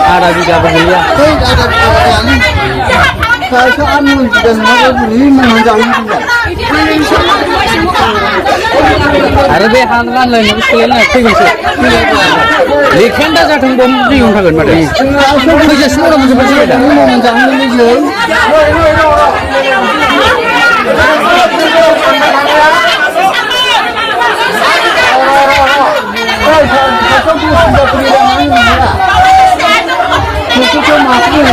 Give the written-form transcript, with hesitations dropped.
Ada juga begini. Saya anu dan mau beli menunjang juga. Ada deh hal-hal lain yang sekalian nanti bisa. Lihat dah jatuh bom di ungkap kan macam ni. Kerja semua macam macam ada. Menunjang ini je. Kita masuk